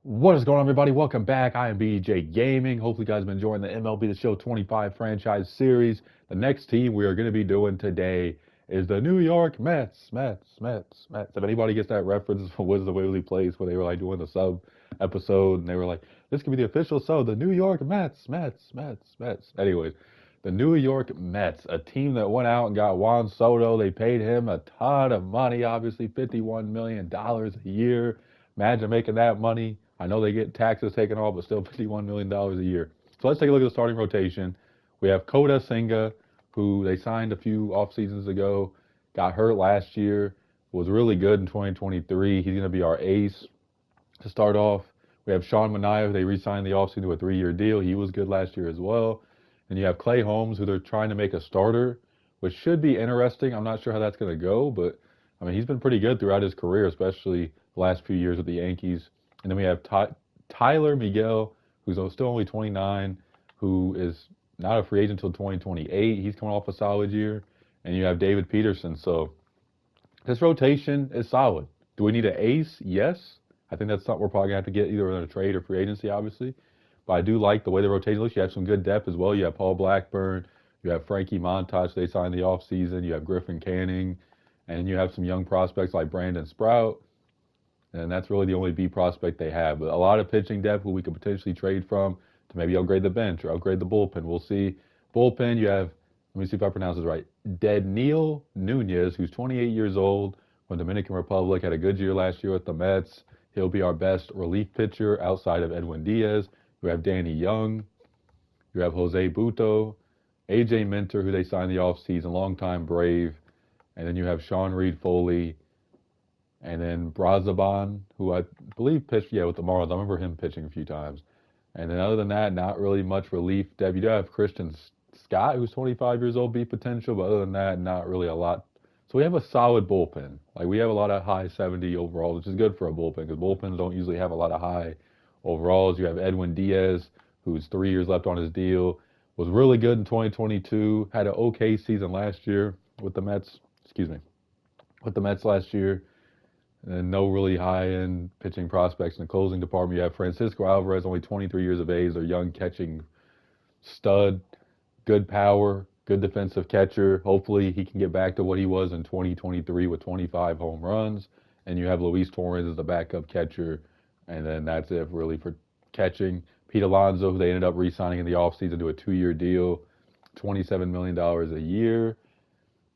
What is going on, everybody? Welcome back. I am BJ Gaming. Hopefully, you guys have been enjoying the MLB The Show 25 franchise series. The next team we are going to be doing today is the New York Mets. Mets. If anybody gets that reference from Wizards of Waverly Place where they were like doing the sub episode and they were like, this could be the official sub, the New York Mets. Anyways, the New York Mets, a team that went out and got Juan Soto. They paid him a ton of money, obviously $51 million a year. Imagine making that money. I know they get taxes taken off, but still $51 million a year. So let's take a look at the starting rotation. We have Kota Senga, who they signed a few off seasons ago, got hurt last year, was really good in 2023. He's going to be our ace to start off. We have Sean Manaea, who they re-signed the offseason to a 3-year deal. He was good last year as well. And you have Clay Holmes, who they're trying to make a starter, which should be interesting. I'm not sure how that's going to go, but I mean, he's been pretty good throughout his career, especially the last few years with the Yankees. And then we have Tyler Miguel, who's still only 29, who is not a free agent until 2028. He's coming off a solid year. And you have David Peterson. So this rotation is solid. Do we need an ace? Yes. I think that's something we're probably going to have to get either in a trade or free agency, obviously. But I do like the way the rotation looks. You have some good depth as well. You have Paul Blackburn. You have Frankie Montas. They signed the offseason. You have Griffin Canning. And you have some young prospects like Brandon Sprout. And that's really the only B prospect they have. But a lot of pitching depth who we could potentially trade from to maybe upgrade the bench or upgrade the bullpen. We'll see. Bullpen, you have, let me see if I pronounce this right, Dedniel Nunez, who's 28 years old from Dominican Republic, had a good year last year with the Mets. He'll be our best relief pitcher outside of Edwin Diaz. You have Danny Young. You have Jose Buto. AJ Minter, who they signed the offseason, longtime Brave. And then you have Sean Reed Foley. And then Brazaban, who I believe pitched, with the Marlins. I remember him pitching a few times. And then other than that, not really much relief depth. You do have Christian Scott, who's 25 years old, be potential, but other than that, not really a lot. So we have a solid bullpen. Like, we have a lot of high 70 overall, which is good for a bullpen, because bullpens don't usually have a lot of high overalls. You have Edwin Diaz, who's 3 years left on his deal, was really good in 2022, had an okay season last year with the Mets, with the Mets last year. And no really high-end pitching prospects in the closing department. You have Francisco Alvarez, only 23 years of age, a young catching stud, good power, good defensive catcher. Hopefully he can get back to what he was in 2023 with 25 home runs. And you have Luis Torres as the backup catcher. And then that's it really for catching. Pete Alonso, who they ended up re-signing in the offseason to a 2-year deal, $27 million a year.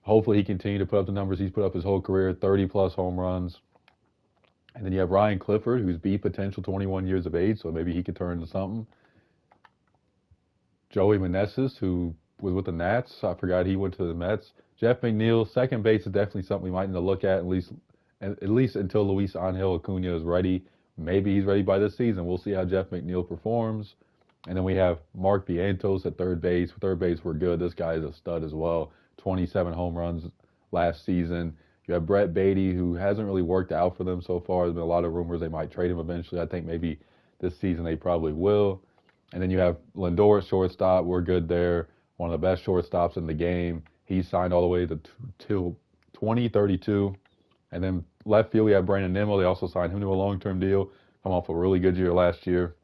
Hopefully he continue to put up the numbers he's put up his whole career, 30-plus home runs. And then you have Ryan Clifford, who's B potential, 21 years of age, so maybe he could turn into something. Joey Meneses, who was with the Nats. I forgot he went to the Mets. Jeff McNeil, second base is definitely something we might need to look at least until Luis Angel Acuna is ready. Maybe he's ready by this season. We'll see how Jeff McNeil performs. And then we have Mark Vientos at third base. For third base, we're good. This guy is a stud as well. 27 home runs last season. You have Brett Beatty, who hasn't really worked out for them so far. There's been a lot of rumors they might trade him eventually. I think maybe this season they probably will. And then you have Lindor at shortstop. We're good there. One of the best shortstops in the game. He's signed all the way to 2032. And then left field, we have Brandon Nimmo. They also signed him to a long-term deal. Come off a really good year last year.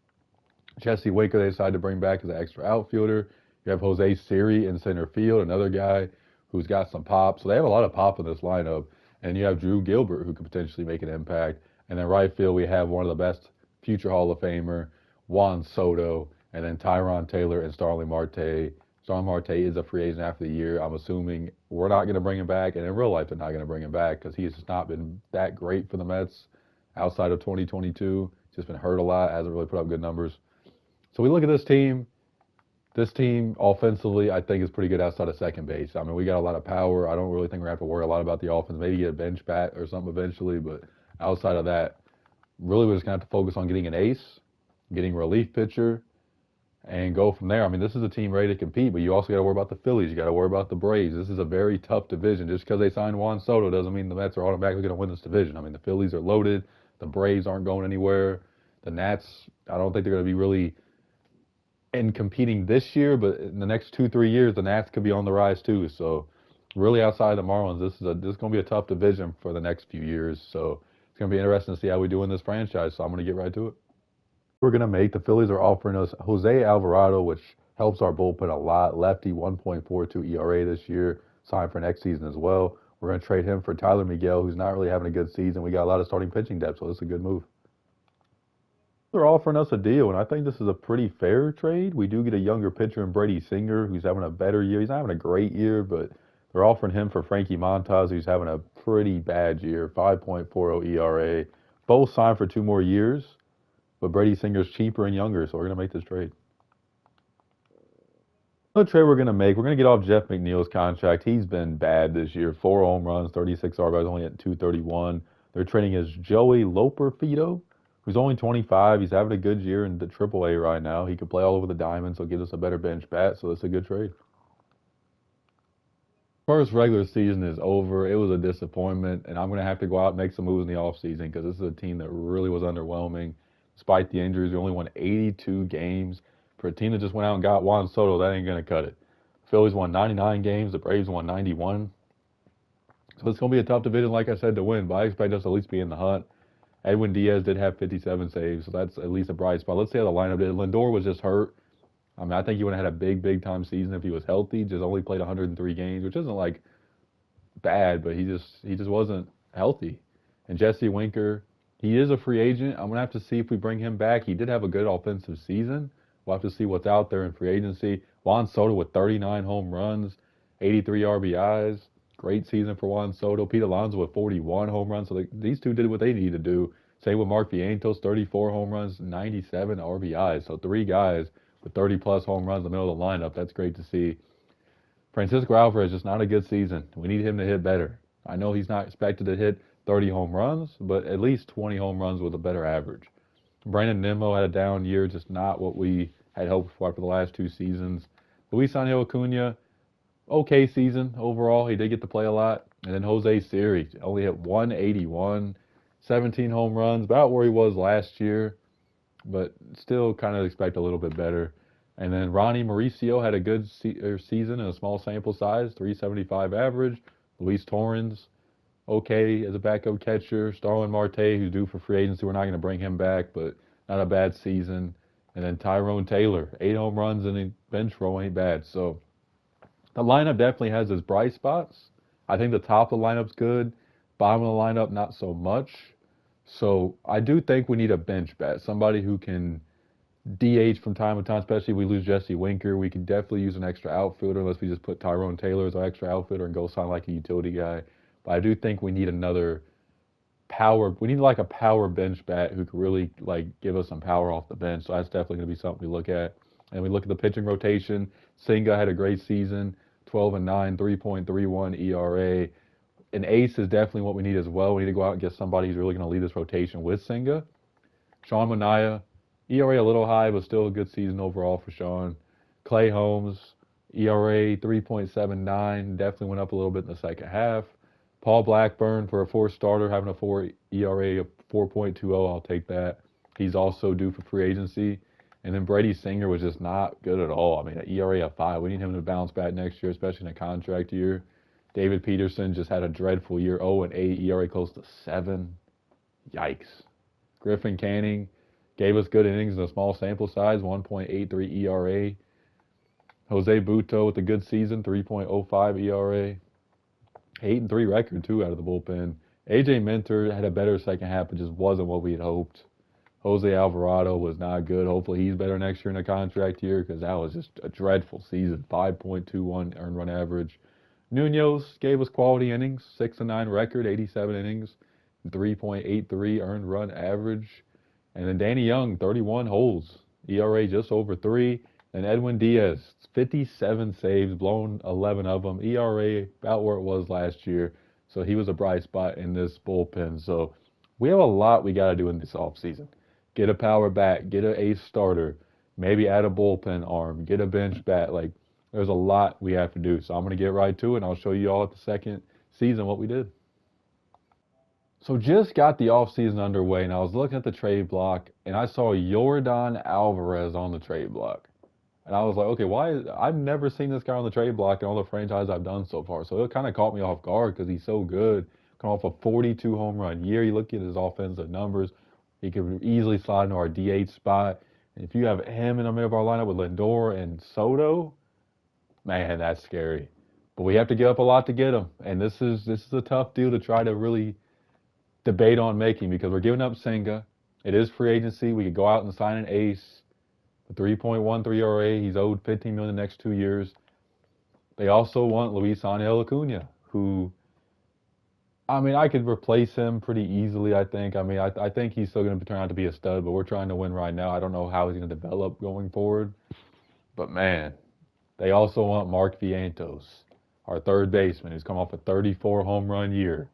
Jesse Waker, they decided to bring back as an extra outfielder. You have Jose Siri in center field, another guy who's got some pop. So they have a lot of pop in this lineup. And you have Drew Gilbert, who could potentially make an impact. And then right field, we have one of the best future Hall of Famer, Juan Soto, and then Tyron Taylor and Starling Marte. Starling Marte is a free agent after the year. I'm assuming we're not going to bring him back. And in real life, they're not going to bring him back because he's just not been that great for the Mets outside of 2022. He's just been hurt a lot, hasn't really put up good numbers. So we look at this team. This team, offensively, I think is pretty good outside of second base. I mean, we got a lot of power. I don't really think we're going to have to worry a lot about the offense. Maybe get a bench bat or something eventually, but outside of that, really we're just going to have to focus on getting an ace, getting a relief pitcher, and go from there. I mean, this is a team ready to compete, but you also got to worry about the Phillies. You got to worry about the Braves. This is a very tough division. Just because they signed Juan Soto doesn't mean the Mets are automatically going to win this division. I mean, the Phillies are loaded. The Braves aren't going anywhere. The Nats, I don't think they're going to be really in competing this year, but in the next 2-3 years, the Nats could be on the rise too. So really outside the Marlins, this is going to be a tough division for the next few years. So it's going to be interesting to see how we do in this franchise. So I'm going to get right to it. We're going to make. The Phillies are offering us Jose Alvarado, which helps our bullpen a lot. Lefty, 1.42 ERA this year, signed for next season as well. We're going to trade him for Tyler Miguel, who's not really having a good season. We got a lot of starting pitching depth, so it's a good move. They're offering us a deal, and I think this is a pretty fair trade. We do get a younger pitcher in Brady Singer, who's having a better year. He's not having a great year, but they're offering him for Frankie Montas, who's having a pretty bad year, 5.40 ERA. Both signed for 2 more years, but Brady Singer's cheaper and younger, so we're going to make this trade. Another trade we're going to make, we're going to get off Jeff McNeil's contract. He's been bad this year. 4 home runs, 36 RBIs, only at 231. They're trading his Joey Loperfido, who's only 25. He's having a good year in the AAA right now. He could play all over the diamond, so gives us a better bench bat, so it's a good trade. First regular season is over. It was a disappointment, and I'm going to have to go out and make some moves in the offseason because this is a team that really was underwhelming. Despite the injuries, we only won 82 games. For a team that just went out and got Juan Soto, that ain't going to cut it. Phillies won 99 games. The Braves won 91. So it's going to be a tough division, like I said, to win, but I expect us to at least be in the hunt. Edwin Diaz did have 57 saves, so that's at least a bright spot. Let's see how the lineup did. Lindor was just hurt. I mean, I think he would have had a big time season if he was healthy. Just only played 103 games, which isn't like bad, but he just wasn't healthy. And Jesse Winker, he is a free agent. I'm gonna have to see if we bring him back. He did have a good offensive season. We'll have to see what's out there in free agency. Juan Soto with 39 home runs, 83 RBIs. Great season for Juan Soto. Pete Alonso with 41 home runs. So these two did what they needed to do. Same with Mark Vientos, 34 home runs, 97 RBIs. So 3 guys with 30-plus home runs in the middle of the lineup. That's great to see. Francisco Alvarez just not a good season. We need him to hit better. I know he's not expected to hit 30 home runs, but at least 20 home runs with a better average. Brandon Nimmo had a down year, just not what we had hoped for after the last 2 seasons. Luis Angel Acuna, okay season overall. He did get to play a lot. And then Jose Siri only hit 181, 17 home runs, about where he was last year, but still kind of expect a little bit better. And then Ronnie Mauricio had a good season in a small sample size, 375 average. Luis Torrens, okay as a backup catcher. Starlin Marte, who's due for free agency, we're not going to bring him back, but not a bad season. And then Tyrone Taylor, 8 home runs and a bench row ain't bad. So the lineup definitely has its bright spots. I think the top of the lineup's good. Bottom of the lineup, not so much. So I do think we need a bench bat, somebody who can DH from time to time, especially if we lose Jesse Winker. We could definitely use an extra outfielder unless we just put Tyrone Taylor as our extra outfielder and go sign like a utility guy. But I do think we need another power. We need like a power bench bat who could really like give us some power off the bench. So that's definitely going to be something we look at. And we look at the pitching rotation. Senga had a great season, 12-9, 3.31 ERA. An ace is definitely what we need as well. We need to go out and get somebody who's really going to lead this rotation with Senga. Sean Manaea, ERA a little high, but still a good season overall for Sean. Clay Holmes, ERA 3.79, definitely went up a little bit in the second half. Paul Blackburn, for a fourth starter, having a 4 ERA of 4.20, I'll take that. He's also due for free agency. And then Brady Singer was just not good at all. I mean, an ERA of 5. We need him to bounce back next year, especially in a contract year. David Peterson just had a dreadful year, 0-8, ERA close to 7. Yikes. Griffin Canning gave us good innings in a small sample size, 1.83 ERA. Jose Butto with a good season, 3.05 ERA. 8-3 record, too, out of the bullpen. AJ Minter had a better second half, but just wasn't what we had hoped. Jose Alvarado was not good. Hopefully he's better next year in a contract year because that was just a dreadful season. 5.21 earned run average. Nunez gave us quality innings, 6-9 record, 87 innings, 3.83 earned run average. And then Danny Young, 31 holds, ERA just over 3. And Edwin Diaz, 57 saves, blown 11 of them, ERA about where it was last year. So he was a bright spot in this bullpen. So we have a lot we got to do in this offseason. Get a power bat, get an ace starter, maybe add a bullpen arm, get a bench bat. Like, there's a lot we have to do. So I'm going to get right to it, and I'll show you all at the second season what we did. So just got the offseason underway, and I was looking at the trade block, and I saw Yordan Alvarez on the trade block. And I was like, okay, I've never seen this guy on the trade block in all the franchises I've done so far. So it kind of caught me off guard because he's so good. Coming off a 42 home run year. You look at his offensive numbers, He could easily slide into our DH spot. And if you have him in the middle of our lineup with Lindor and Soto, man, that's scary. But we have to give up a lot to get him, and this is a tough deal to try to really debate on making because we're giving up Senga. It is free agency. We could go out and sign an ace, a 3.13 ERA. He's owed 15 million the next 2 years. They also want Luis Angel Acuna, who, I mean, I could replace him pretty easily. I think. I mean, I think he's still going to turn out to be a stud, but we're trying to win right now. I don't know how he's going to develop going forward, but man, they also want Mark Vientos, our third baseman, who's come off a 34 home run year,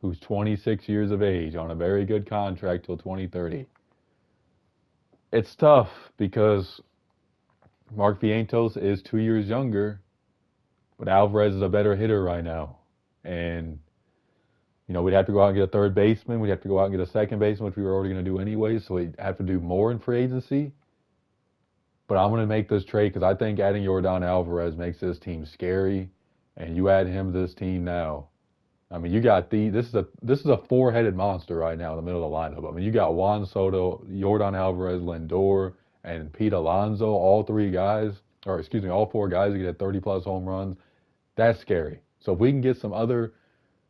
who's 26 years of age on a very good contract till 2030. It's tough because Mark Vientos is 2 years younger, but Alvarez is a better hitter right now. And, we'd have to go out and get a third baseman. We'd have to go out and get a second baseman, which we were already going to do anyway. So we'd have to do more in free agency. But I'm going to make this trade because I think adding Yordan Alvarez makes this team scary. And you add him to this team now. I mean, you got this is a four-headed monster right now in the middle of the lineup. I mean, you got Juan Soto, Yordan Alvarez, Lindor, and Pete Alonso, all four guys who get 30-plus home runs. That's scary. So if we can get if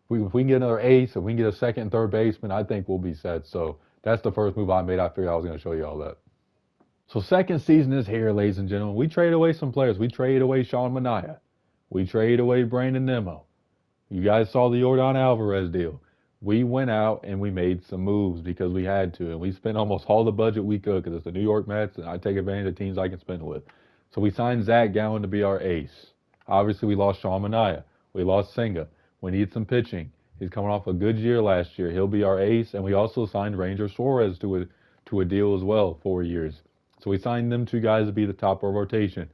we can get another ace, if we can get a second and third baseman, I think we'll be set. So that's the first move I made. I figured I was going to show you all that. So second season is here, ladies and gentlemen. We traded away some players. We traded away Sean Manaea. We traded away Brandon Nimmo. You guys saw the Yordan Alvarez deal. We went out and we made some moves because we had to, and we spent almost all the budget we could because it's the New York Mets, and I take advantage of teams I can spend with. So we signed Zach Gallen to be our ace. Obviously, we lost Sean Manaea. We lost Senga. We need some pitching. He's coming off a good year last year. He'll be our ace, and we also signed Ranger Suarez to a deal as well, 4 years. So we signed them two guys to be the top of our rotation.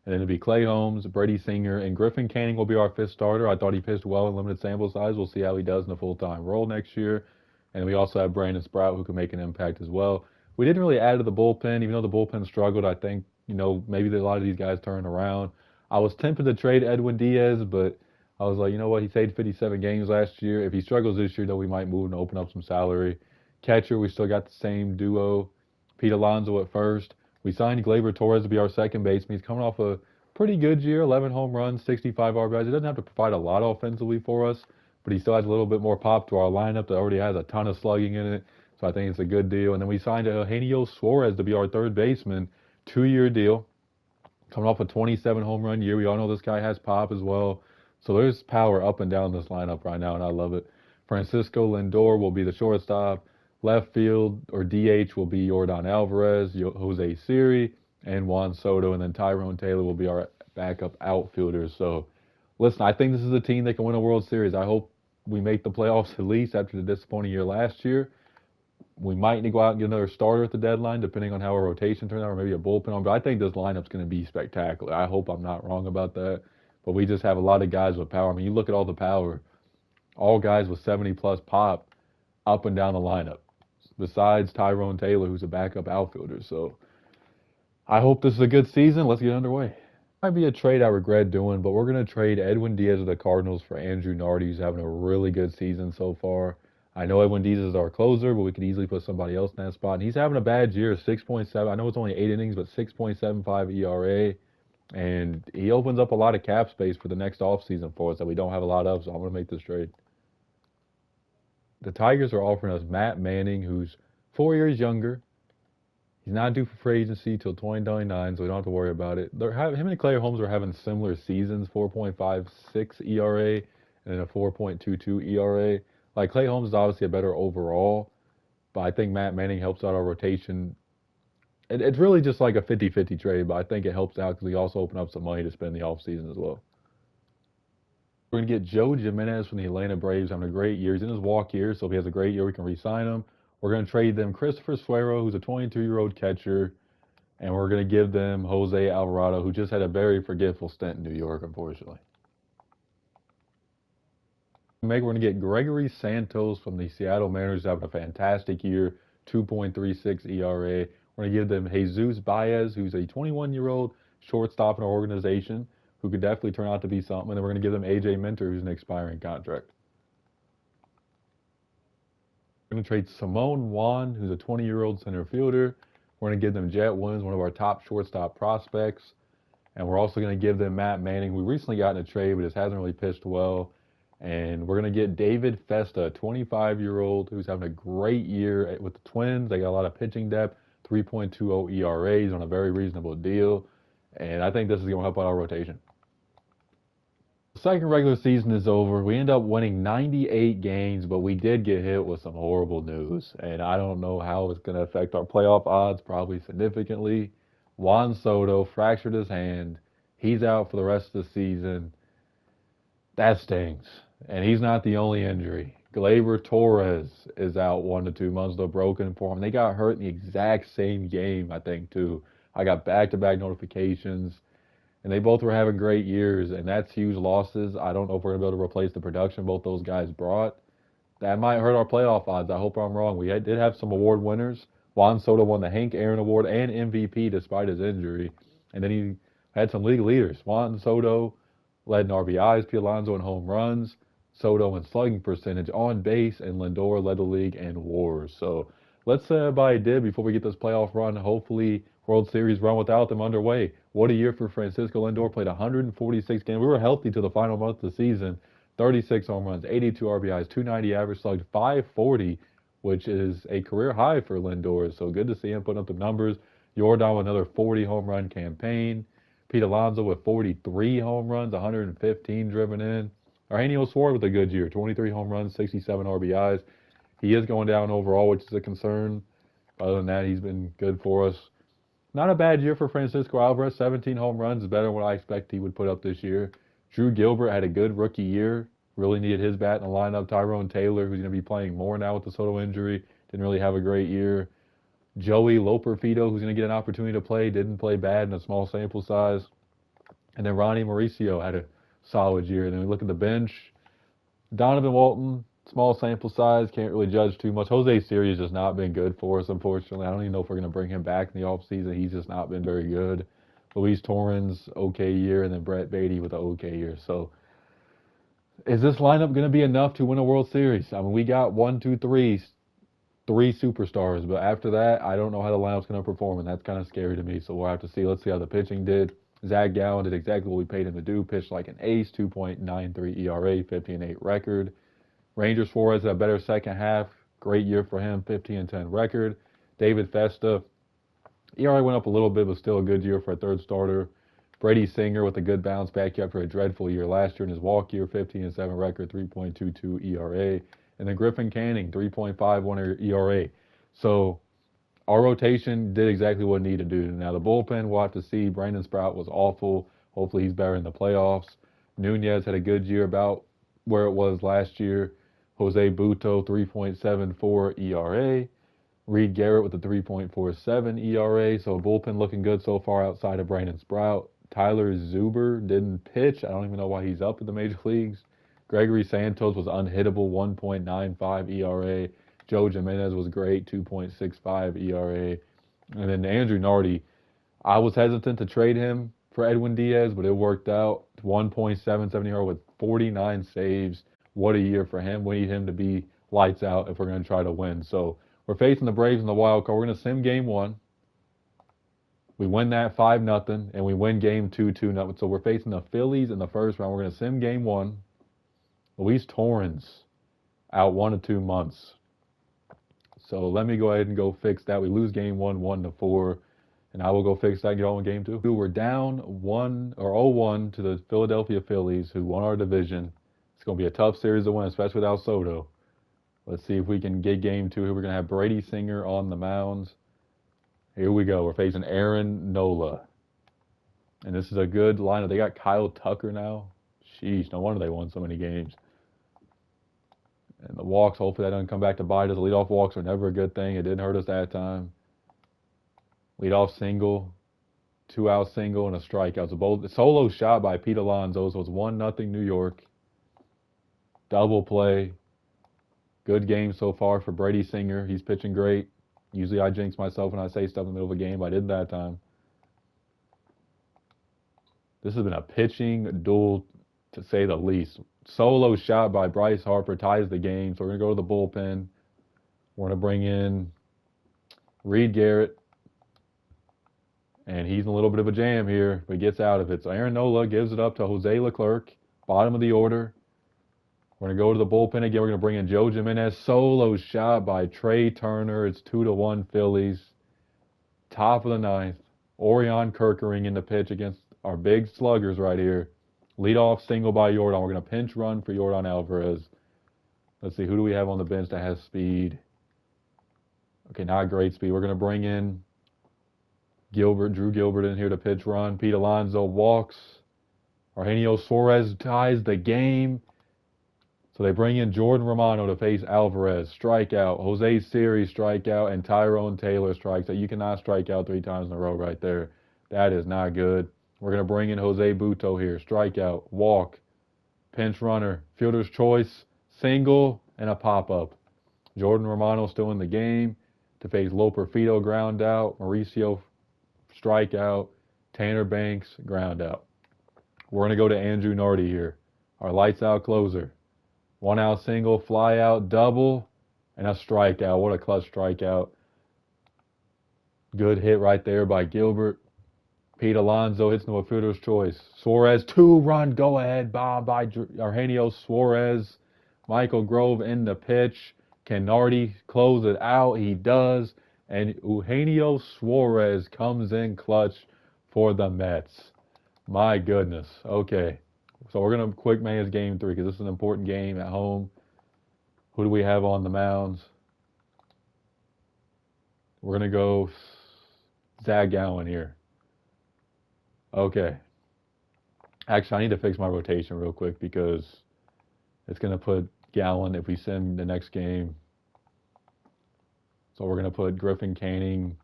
And then it'll be Clay Holmes, Brady Singer, and Griffin Canning will be our fifth starter. I thought he pitched well in limited sample size. We'll see how he does in a full-time role next year. And we also have Brandon Sprout, who can make an impact as well. We didn't really add to the bullpen, even though the bullpen struggled. I think, maybe a lot of these guys turned around. I was tempted to trade Edwin Diaz, but I was like, you know what? He played 57 games last year. If he struggles this year, then we might move and open up some salary. Catcher, we still got the same duo. Pete Alonso at first. We signed Gleyber Torres to be our second baseman. He's coming off a pretty good year, 11 home runs, 65 RBIs. He doesn't have to provide a lot offensively for us, but he still has a little bit more pop to our lineup that already has a ton of slugging in it. So I think it's a good deal. And then we signed Eugenio Suarez to be our third baseman, 2-year deal, coming off a 27 home run year. We all know this guy has pop as well. So there's power up and down this lineup right now, and I love it. Francisco Lindor will be the shortstop. Left field or DH will be Yordan Alvarez, Jose Siri, and Juan Soto, and then Tyrone Taylor will be our backup outfielders. So, listen, I think this is a team that can win a World Series. I hope we make the playoffs at least after the disappointing year last year. We might need to go out and get another starter at the deadline, depending on how our rotation turns out, or maybe a bullpen on. But I think this lineup's going to be spectacular. I hope I'm not wrong about that. But we just have a lot of guys with power. I mean, you look at all the power, all guys with 70-plus pop up and down the lineup, besides Tyrone Taylor, who's a backup outfielder. So I hope this is a good season. Let's get underway. Might be a trade I regret doing, but we're going to trade Edwin Diaz of the Cardinals for Andrew Nardi, who's having a really good season so far. I know Edwin Diaz is our closer, but we could easily put somebody else in that spot. And he's having a bad year, 6.7. I know it's only 8 innings, but 6.75 ERA. And he opens up a lot of cap space for the next offseason for us that we don't have a lot of, so I'm going to make this trade. The Tigers are offering us Matt Manning, who's 4 years younger. He's not due for free agency till 2029, so we don't have to worry about it. Him and Clay Holmes are having similar seasons, 4.56 ERA and then a 4.22 ERA. Like, Clay Holmes is obviously a better overall, but I think Matt Manning helps out our rotation. It's really just like a 50-50 trade, but I think it helps out because we also open up some money to spend in the offseason as well. We're going to get Joe Jimenez from the Atlanta Braves, having a great year. He's in his walk year, so if he has a great year, we can re-sign him. We're going to trade them Christopher Suero, who's a 22-year-old catcher, and we're going to give them Jose Alvarado, who just had a very forgetful stint in New York, unfortunately. We're going to get Gregory Santos from the Seattle Mariners, having a fantastic year, 2.36 ERA. We're going to give them Jesus Baez, who's a 21-year-old shortstop in our organization, who could definitely turn out to be something. And then we're going to give them AJ Minter, who's an expiring contract. We're going to trade Simone Juan, who's a 20-year-old center fielder. We're going to give them Jet Williams, one of our top shortstop prospects. And we're also going to give them Matt Manning. We recently got in a trade, but just hasn't really pitched well. And we're going to get David Festa, a 25-year-old who's having a great year with the Twins. They got a lot of pitching depth, 3.20 ERAs on a very reasonable deal. And I think this is going to help out our rotation. The second regular season is over. We end up winning 98 games, but we did get hit with some horrible news. And I don't know how it's going to affect our playoff odds, probably significantly. Juan Soto fractured his hand. He's out for the rest of the season. That stings. And he's not the only injury. Gleyber Torres is out 1 to 2 months with a broken forearm. They got hurt in the exact same game, I think, too. I got back-to-back notifications, and they both were having great years, and that's huge losses. I don't know if we're going to be able to replace the production both those guys brought. That might hurt our playoff odds. I hope I'm wrong. We did have some award winners. Juan Soto won the Hank Aaron Award and MVP despite his injury. And then he had some league leaders. Juan Soto led in RBIs, Pete Alonso in home runs, Soto in slugging percentage, on base, and Lindor led the league in WARs. So let's say everybody did before we get this playoff run. Hopefully, World Series run without them underway. What a year for Francisco Lindor. Played 146 games. We were healthy to the final month of the season. 36 home runs, 82 RBIs, 290 average, slugged 540, which is a career high for Lindor. So good to see him putting up the numbers. Jordan with another 40 home run campaign. Pete Alonso with 43 home runs, 115 driven in. Eugenio Suarez with a good year, 23 home runs, 67 RBIs. He is going down overall, which is a concern. Other than that, he's been good for us. Not a bad year for Francisco Alvarez. 17 home runs is better than what I expect he would put up this year. Drew Gilbert had a good rookie year. Really needed his bat in the lineup. Tyrone Taylor, who's going to be playing more now with the Soto injury, didn't really have a great year. Joey Loperfido, who's going to get an opportunity to play, didn't play bad in a small sample size. And then Ronnie Mauricio had a solid year. And then we look at the bench. Donovan Walton, small sample size, can't really judge too much. Jose Sirius has not been good for us, unfortunately. I don't even know if we're going to bring him back in the offseason. He's just not been very good. Luis Torrens, okay year, and then Brett Beatty with an okay year. So is this lineup going to be enough to win a World Series? I mean, we got 3 superstars, but after that, I don't know how the lineup's going to perform, and that's kind of scary to me. So we'll have to see. Let's see how the pitching did. Zach Gallen did exactly what we paid him to do. Pitched like an ace, 2.93 ERA, 15-8 record. Rangers Suarez had a better second half. Great year for him, 15-10 record. David Festa, ERA went up a little bit, but still a good year for a third starter. Brady Singer with a good bounce back after a dreadful year last year in his walk year, 15-7 record, 3.22 ERA. And then Griffin Canning, 3.51 ERA. So our rotation did exactly what it needed to do. Now the bullpen, we'll have to see. Brandon Sprout was awful. Hopefully he's better in the playoffs. Nunez had a good year about where it was last year. Jose Buto, 3.74 ERA. Reed Garrett with a 3.47 ERA. So bullpen looking good so far outside of Brandon Sprout. Tyler Zuber didn't pitch. I don't even know why he's up in the major leagues. Gregory Santos was unhittable, 1.95 ERA. Joe Jimenez was great, 2.65 ERA. And then Andrew Nardi, I was hesitant to trade him for Edwin Diaz, but it worked out. 1.77 ERA with 49 saves. What a year for him. We need him to be lights out if we're going to try to win. So we're facing the Braves in the wild card. We're going to sim game 1. We win that 5-0, and we win game 2, 2-0. So we're facing the Phillies in the first round. We're going to sim game 1. Luis Torrens out 1 to 2 months. So let me go ahead and go fix that. We lose game 1, 1-4, and I will go fix that and get on with game 2. We're down 0-1 to the Philadelphia Phillies, who won our division. It's going to be a tough series to win, especially without Soto. Let's see if we can get game 2 here. We're going to have Brady Singer on the mounds. Here we go. We're facing Aaron Nola. And this is a good lineup. They got Kyle Tucker now. Sheesh, no wonder they won so many games. And the walks, hopefully that doesn't come back to bite us. Leadoff walks are never a good thing. It didn't hurt us that time. Leadoff single, 2-out single, and a strikeout. So both solo shot by Pete Alonso. So it's 1-0 New York. Double play. Good game so far for Brady Singer. He's pitching great. Usually I jinx myself when I say stuff in the middle of a game, but I didn't that time. This has been a pitching duel, to say the least. Solo shot by Bryce Harper ties the game, so we're going to go to the bullpen. We're going to bring in Reed Garrett. And he's in a little bit of a jam here, but he gets out of it. So Aaron Nola gives it up to Jose Leclerc, bottom of the order. We're going to go to the bullpen again. We're going to bring in Joe Jimenez. Solo shot by Trey Turner. It's 2-1 Phillies. Top of the ninth. Orion Kirkering in the pitch against our big sluggers right here. Leadoff single by Yordan. We're going to pinch run for Yordan Alvarez. Let's see, who do we have on the bench that has speed? Okay, not great speed. We're going to bring in Drew Gilbert in here to pitch run. Pete Alonso walks. Eugenio Suarez ties the game. So they bring in Jordan Romano to face Alvarez. Strikeout. Jose Siri strikeout. And Tyrone Taylor strikes out. You cannot strike out 3 times in a row right there. That is not good. We're going to bring in Jose Butto here. Strikeout. Walk. Pinch runner. Fielder's choice. Single. And a pop-up. Jordan Romano still in the game to face Loper Fido ground out. Mauricio strikeout, Tanner Banks, ground out. We're going to go to Andrew Nardi here, our lights out closer. 1 out single, fly out, double, and a strikeout. What a clutch strikeout. Good hit right there by Gilbert. Pete Alonso hits into a fielder's choice. Suarez, 2-run go-ahead bomb by Eugenio Suarez. Michael Grove in the pitch. Can Nardi close it out? He does. And Eugenio Suarez comes in clutch for the Mets. My goodness. Okay. So we're going to quick manage game 3 because this is an important game at home. Who do we have on the mounds? We're going to go Zach Gallen here. Okay. Actually, I need to fix my rotation real quick because it's going to put Gallen if we send the next game. So we're going to put Griffin Canning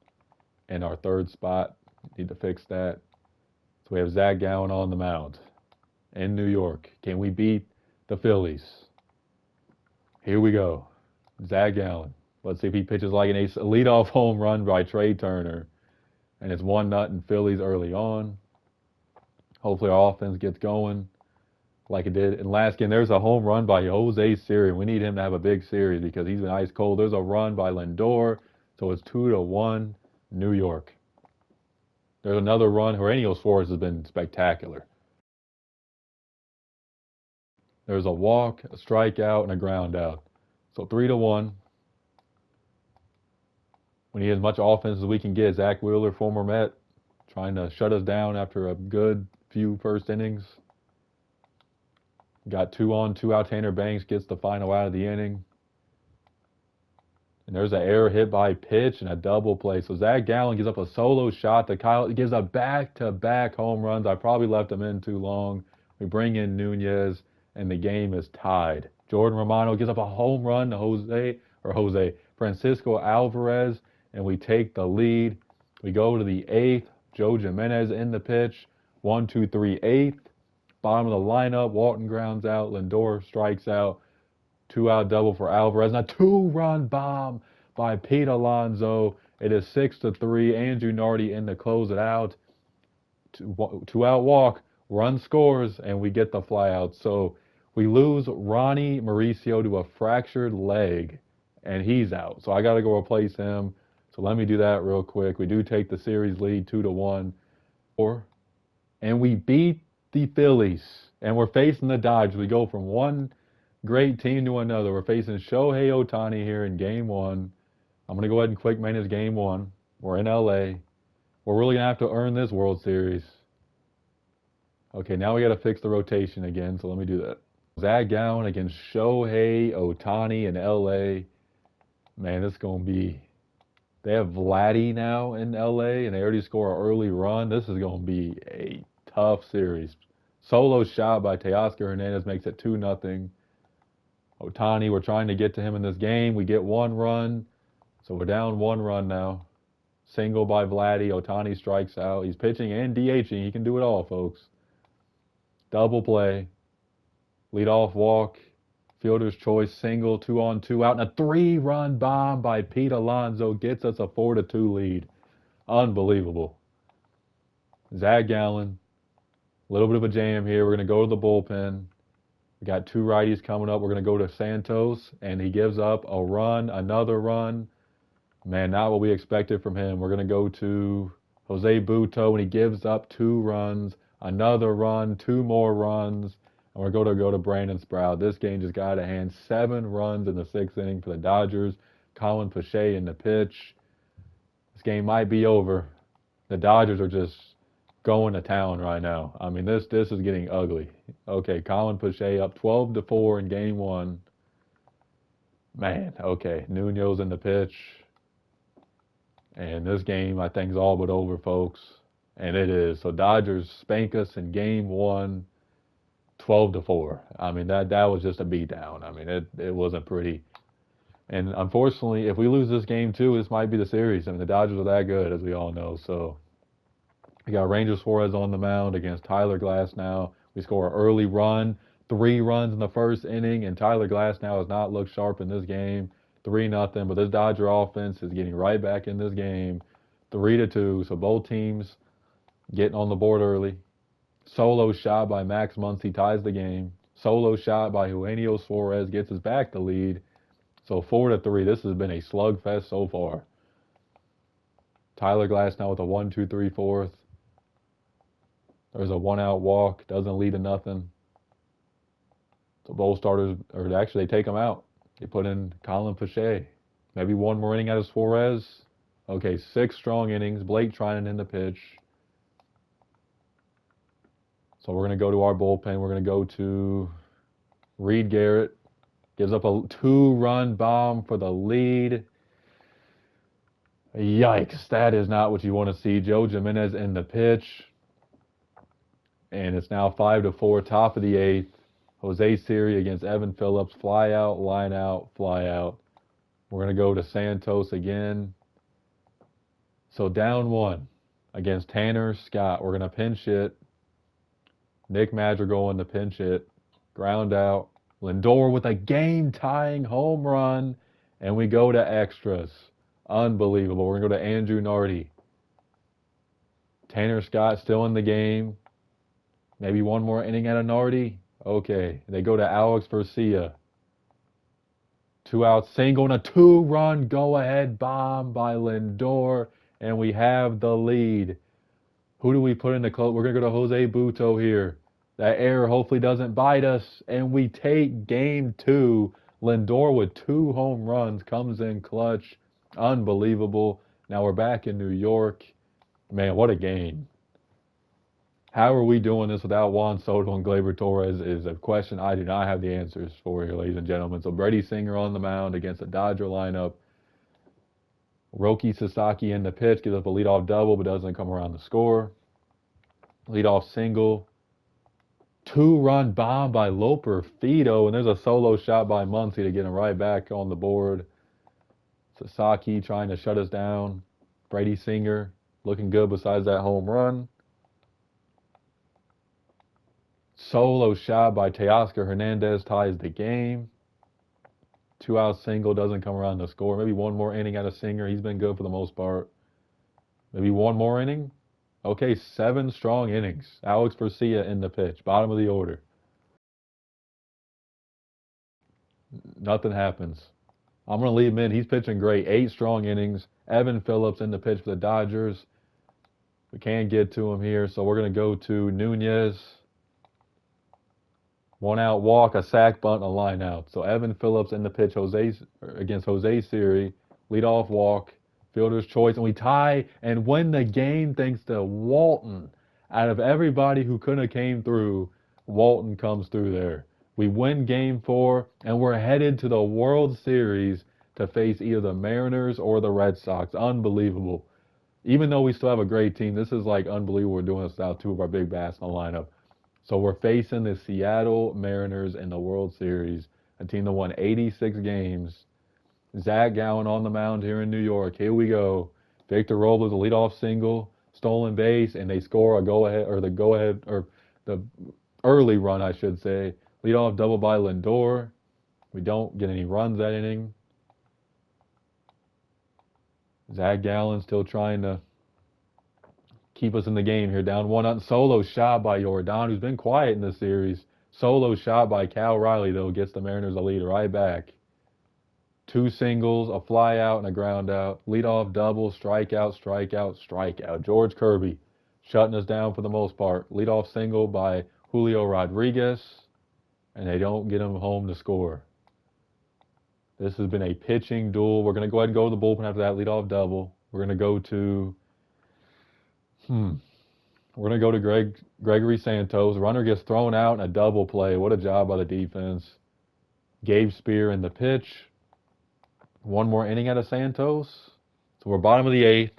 in our 3rd spot. Need to fix that. So we have Zach Gallen on the mound in New York. Can we beat the Phillies? Here we go. Zach Gallen. Let's see if he pitches like an ace. A leadoff home run by Trey Turner. And it's 1-0 Phillies early on. Hopefully our offense gets going like it did in last game. There's a home run by Jose Siri. We need him to have a big series because he's been ice cold. There's a run by Lindor. So it's 2-1 New York. There's another run. Eugenio Suarez has been spectacular. There's a walk, a strikeout, and a ground out. So 3-1. We need as much offense as we can get. Zach Wheeler, former Met, trying to shut us down after a good few first innings. Got 2 on, 2 out. Tanner Banks gets the final out of the inning. And there's an error hit by pitch and a double play. So Zach Gallen gives up a solo shot to Kyle. Gives a back-to-back home runs. I probably left him in too long. We bring in Nunez, and the game is tied. Jordan Romano gives up a home run to Francisco Alvarez, and we take the lead. We go to the 8th. Joe Jimenez in the pitch. 1-2-3 8th. Bottom of the lineup, Walton grounds out, Lindor strikes out, 2-out double for Alvarez, and a 2-run bomb by Pete Alonso. It is 6-3. Andrew Nardi in to close it out. 2-out walk, run scores, and we get the flyout. So we lose Ronnie Mauricio to a fractured leg, and he's out. So I got to go replace him. So let me do that real quick. We do take the series lead 2-1. And we beat the Phillies, and we're facing the Dodgers. We go from one great team to another. We're facing Shohei Ohtani here in Game 1. I'm going to go ahead and quick manage Game 1. We're in LA. We're really going to have to earn this World Series. Okay, now we got to fix the rotation again, so let me do that. Zach Gallen against Shohei Ohtani in LA. Man, this is going to be... They have Vladdy now in LA, and they already score an early run. This is going to be a tough series. Solo shot by Teoscar Hernandez makes it 2-0. Ohtani, we're trying to get to him in this game. We get 1 run, so we're down 1 run now. Single by Vladdy. Ohtani strikes out. He's pitching and DHing. He can do it all, folks. Double play. Leadoff walk. Fielder's choice, single, 2 on, 2 out, and a 3-run bomb by Pete Alonso gets us a 4-2 lead. Unbelievable. Zach Gallen, a little bit of a jam here. We're going to go to the bullpen. We got 2 righties coming up. We're going to go to Santos, and he gives up a run, another run. Man, not what we expected from him. We're going to go to Jose Butto, and he gives up 2 runs, another run, 2 more runs, and we're going to go to Brandon Sprout. This game just got out of hand. 7 runs in the 6th inning for the Dodgers. Colin Pache in the pitch. This game might be over. The Dodgers are just going to town right now. I mean, this is getting ugly. Okay, Colin Pache up 12-4 in game 1. Man, okay, Nuno's in the pitch. And this game, I think, is all but over, folks. And it is. So Dodgers spank us in game 1, 12-4. I mean, that was just a beatdown. I mean, it wasn't pretty. And unfortunately, if we lose this game too, this might be the series. I mean, the Dodgers are that good, as we all know. So we got Ranger Suarez on the mound against Tyler Glasnow. We score an early run, 3 runs in the 1st inning, and Tyler Glasnow has not looked sharp in this game. 3-0, but this Dodger offense is getting right back in this game. 3-2, so both teams getting on the board early. Solo shot by Max Muncy ties the game. Solo shot by Eugenio Suarez gets us back the lead. So 4-3. This has been a slugfest so far. Tyler Glasnow with a 1-2-3 4th. There's a 1-out walk. Doesn't lead to nothing. So both starters, or actually they take him out. They put in Colin Pache. Maybe 1 more inning out of Suarez. Okay, 6 strong innings. Blake Trinan in the pitch. So we're going to go to our bullpen. We're going to go to Reed Garrett. Gives up a 2-run bomb for the lead. Yikes, that is not what you want to see. Joe Jimenez in the pitch. And it's now 5-4, top of the 8th. Jose Siri against Evan Phillips. Fly out, line out, fly out. We're going to go to Santos again. So down 1 against Tanner Scott. We're going to pinch hit. Nick Madrigal in the pinch hit. Ground out. Lindor with a game-tying home run. And we go to extras. Unbelievable. We're going to go to Andrew Nardi. Tanner Scott still in the game. Maybe 1 more inning out of Nardi. Okay. They go to Alex Garcia. 2-out single and a 2-run go-ahead bomb by Lindor. And we have the lead. Who do we put in the close? We're going to go to Jose Butto here. That error hopefully doesn't bite us. And we take game 2. Lindor with 2 home runs comes in clutch. Unbelievable. Now we're back in New York. Man, what a game. How are we doing this without Juan Soto and Gleyber Torres is a question I do not have the answers for here, ladies and gentlemen. So Brady Singer on the mound against the Dodger lineup. Roki Sasaki in the pitch, gives up a leadoff double, but doesn't come around to score. Leadoff single. 2-run bomb by Loper Fido, and there's a solo shot by Muncy to get him right back on the board. Sasaki trying to shut us down. Brady Singer looking good besides that home run. Solo shot by Teoscar Hernandez ties the game. 2-out single, doesn't come around to score. Maybe 1 more inning out of Singer. He's been good for the most part. Maybe 1 more inning. Okay, 7 strong innings. Alex Garcia in the pitch, bottom of the order. Nothing happens. I'm going to leave him in. He's pitching great. 8 strong innings. Evan Phillips in the pitch for the Dodgers. We can't get to him here, so we're going to go to Nunez. 1-out walk, a sac bunt, a line out. So Evan Phillips in the pitch against Jose Siri. Leadoff walk. Fielder's choice, and we tie and win the game thanks to Walton. Out of everybody who could have came through, Walton comes through there. We win game 4, and we're headed to the World Series to face either the Mariners or the Red Sox. Unbelievable. Even though we still have a great team, this is like unbelievable we're doing this without 2 of our big bats in the lineup. So we're facing the Seattle Mariners in the World Series, a team that won 86 games. Zach Gallen on the mound here in New York. Here we go. Victor Robles, a leadoff single, stolen base, and they score the early run, I should say. Leadoff double by Lindor. We don't get any runs that inning. Zach Gallen still trying to keep us in the game here. Down 1-0 solo shot by Jordan, who's been quiet in this series. Solo shot by Cal Riley, though, gets the Mariners a lead right back. 2 singles, a fly out, and a ground out. Leadoff double, strikeout, strikeout, strikeout. George Kirby shutting us down for the most part. Leadoff single by Julio Rodriguez, and they don't get him home to score. This has been a pitching duel. We're going to go ahead and go to the bullpen after that leadoff double. We're going to go to, we're going to go to Gregory Santos. Runner gets thrown out in a double play. What a job by the defense. Gabe Spear in the pitch. One more inning out of Santos. So we're bottom of the 8th.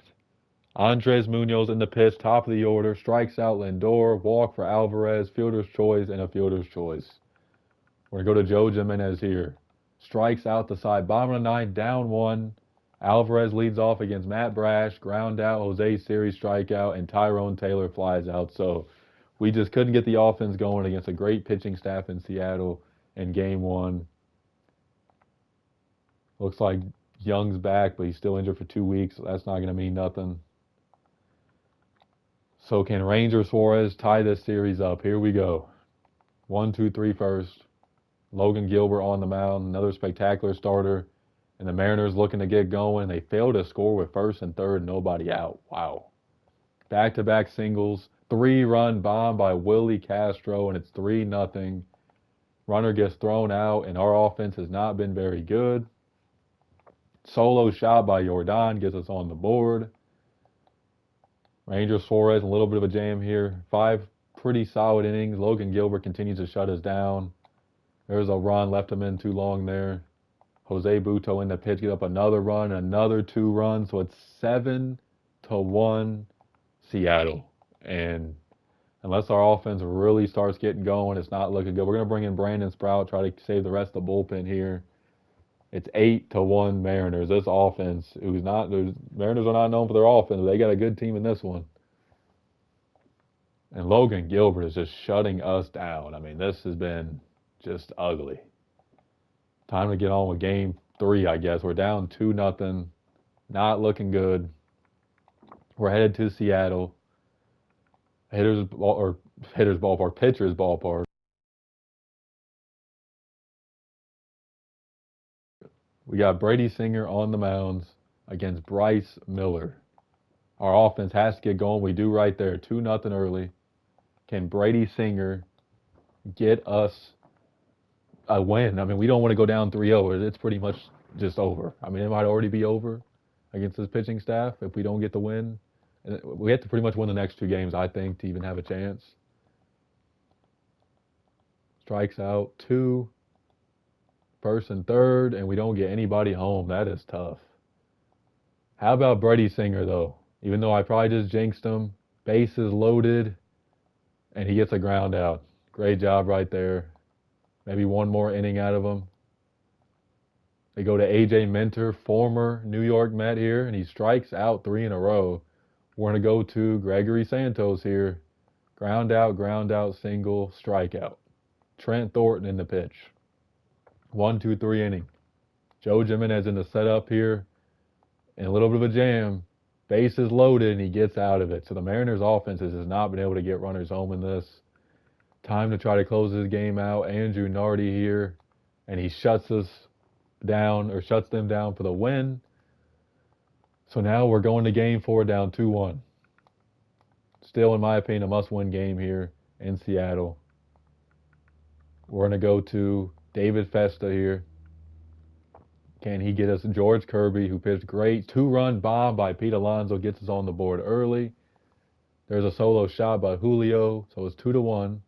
Andres Munoz in the pitch, top of the order. Strikes out Lindor. Walk for Alvarez. Fielder's choice and a fielder's choice. We're going to go to Joe Jimenez here. Strikes out the side. Bottom of the 9th, down 1. Alvarez leads off against Matt Brash. Ground out, Jose Siri strikeout, and Tyrone Taylor flies out. So we just couldn't get the offense going against a great pitching staff in Seattle in Game 1. Looks like Young's back, but he's still injured for 2 weeks. So that's not going to mean nothing. So can Rangers Suarez tie this series up? Here we go. 1, 2, 3 first. Logan Gilbert on the mound, another spectacular starter. And the Mariners looking to get going. They fail to score with first and third, nobody out. Wow. Back-to-back singles. 3-run bomb by Willie Castro, and it's 3-0. Runner gets thrown out, and our offense has not been very good. Solo shot by Jordan gets us on the board. Rangers Suarez, a little bit of a jam here. 5 pretty solid innings. Logan Gilbert continues to shut us down. There's a run, left him in too long there. Jose Butto in the pitch, get up another run, another 2 runs. So it's 7-1 Seattle. And unless our offense really starts getting going, it's not looking good. We're going to bring in Brandon Sprout, try to save the rest of the bullpen here. It's 8-1 Mariners. This offense, Mariners are not known for their offense. They got a good team in this one. And Logan Gilbert is just shutting us down. I mean, this has been just ugly. Time to get on with Game 3, I guess. We're down 2-0. Not looking good. We're headed to Seattle. Pitcher's ballpark. We got Brady Singer on the mounds against Bryce Miller. Our offense has to get going. We do right there. 2-0 early. Can Brady Singer get us a win? I mean, we don't want to go down 3-0. It's pretty much just over. I mean, it might already be over against this pitching staff if we don't get the win. We have to pretty much win the next 2 games, I think, to even have a chance. Strikes out 2. First and third, and we don't get anybody home. That is tough. How about Brady Singer, though? Even though I probably just jinxed him, bases loaded, and he gets a ground out. Great job right there. Maybe one more inning out of him. They go to A.J. Minter, former New York Met here, and he strikes out 3 in a row. We're going to go to Gregory Santos here. Ground out, single, strikeout. Trent Thornton in the pitch. 1, 2, 3 inning. Joe Jimenez in the setup here. And a little bit of a jam. Bases loaded, and he gets out of it. So the Mariners' offense has not been able to get runners home in this. Time to try to close this game out. Andrew Nardi here. And he shuts them down for the win. So now we're going to Game 4 down 2-1. Still, in my opinion, a must-win game here in Seattle. We're going to go to David Festa here. Can he get us George Kirby, who pitched great? 2-run bomb by Pete Alonso gets us on the board early. There's a solo shot by Julio, so it's 2-1.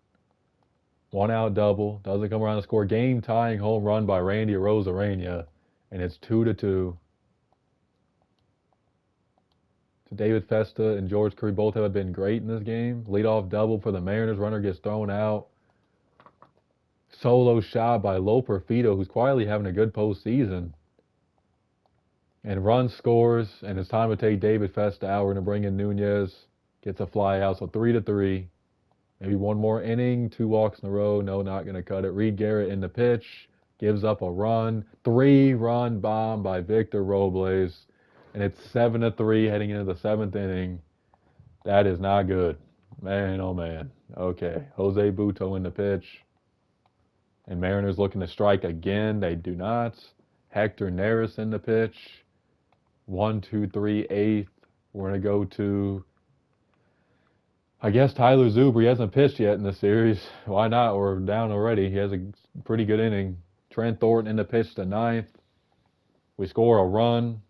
1-out double. Doesn't come around to score. Game-tying home run by Randy Arozarena, and it's 2-2. So David Festa and George Kirby both have been great in this game. Leadoff double for the Mariners. Runner gets thrown out. Solo shot by Loper Fito, who's quietly having a good postseason. And run scores, and it's time to take David Festa out. We're going to bring in Nunez. Gets a fly out, so 3-3. Maybe one more inning, 2 walks in a row. No, not going to cut it. Reed Garrett in the pitch. Gives up a run. 3-run bomb by Victor Robles. And it's 7-3 heading into the 7th inning. That is not good. Man, oh man. Okay. Jose Butto in the pitch. And Mariners looking to strike again. They do not. Hector Neris in the pitch. 1, 2, 3, 8th. We're going to go to, I guess, Tyler Zuber. He hasn't pitched yet in the series. Why not? We're down already. He has a pretty good inning. Trent Thornton in the pitch to 9th. We score a run,